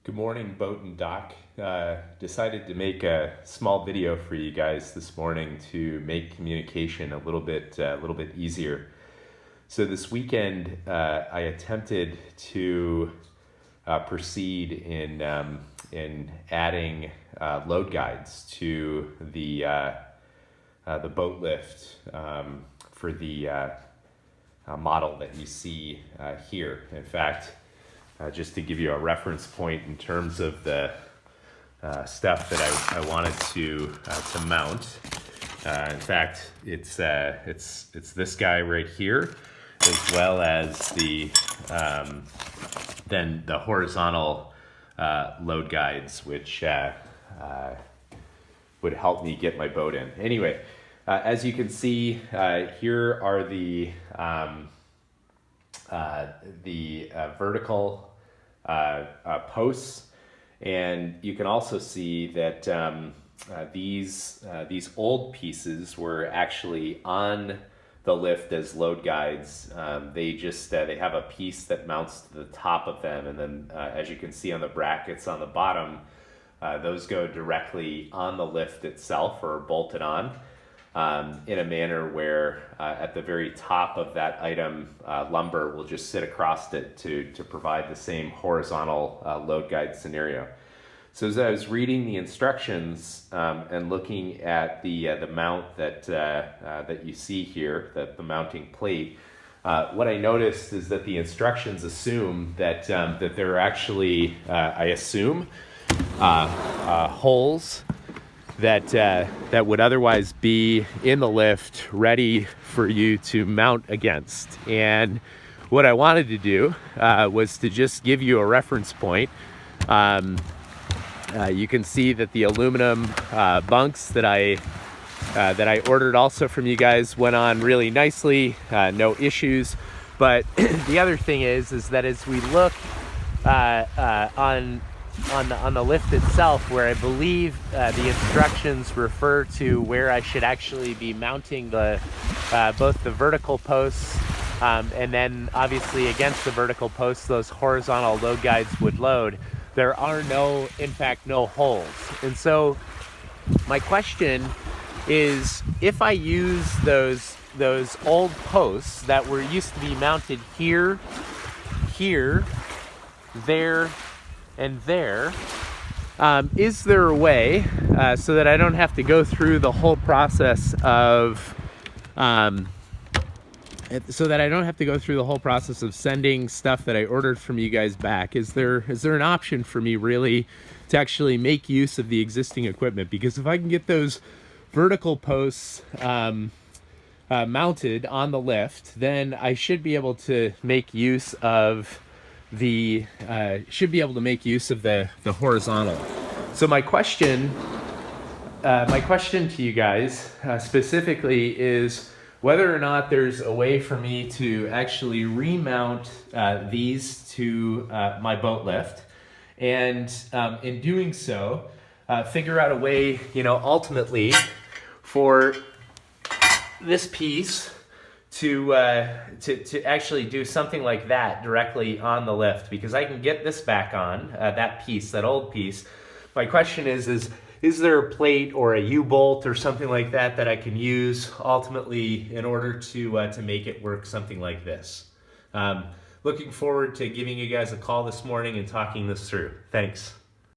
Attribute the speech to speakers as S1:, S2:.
S1: Good morning, Boat and Dock. Decided to make a small video for you guys this morning to make communication a little bit easier. So this weekend, I attempted to proceed in adding load guides to the boat lift for the model that you see here. In fact, just to give you a reference point in terms of the stuff that I wanted to mount. In fact, it's this guy right here, as well as then the horizontal load guides, which would help me get my boat in. Anyway, as you can see, here are the vertical posts, and you can also see that these old pieces were actually on the lift as load guides. They have a piece that mounts to the top of them, and then as you can see on the brackets on the bottom, those go directly on the lift itself or bolted on. In a manner where at the very top of that item, lumber will just sit across it to provide the same horizontal load guide scenario. So as I was reading the instructions and looking at the mount that you see here, the mounting plate, what I noticed is that the instructions assume that there are actually, I assume, holes that would otherwise be in the lift ready for you to mount against. And what I wanted to do was to just give you a reference point. You can see that the aluminum bunks that I ordered also from you guys went on really nicely, no issues. But the other thing is that as we look on the lift itself, where I believe the instructions refer to where I should actually be mounting both the vertical posts and then obviously against the vertical posts those horizontal load guides would load. There are in fact no holes. And so my question is, if I use those old posts that used to be mounted here, there, and there, is there a way so that I don't have to go through the whole process of sending stuff that I ordered from you guys back? Is there an option for me really to actually make use of the existing equipment? Because if I can get those vertical posts mounted on the lift, then I should be able to make use of the horizontal. So my question to you guys specifically is whether or not there's a way for me to actually remount these to my boat lift, and in doing so, figure out a way, ultimately for this piece to actually do something like that directly on the lift, because I can get this back on, that old piece. My question is there a plate or a U-bolt or something like that I can use ultimately in order to make it work something like this? Looking forward to giving you guys a call this morning and talking this through. Thanks.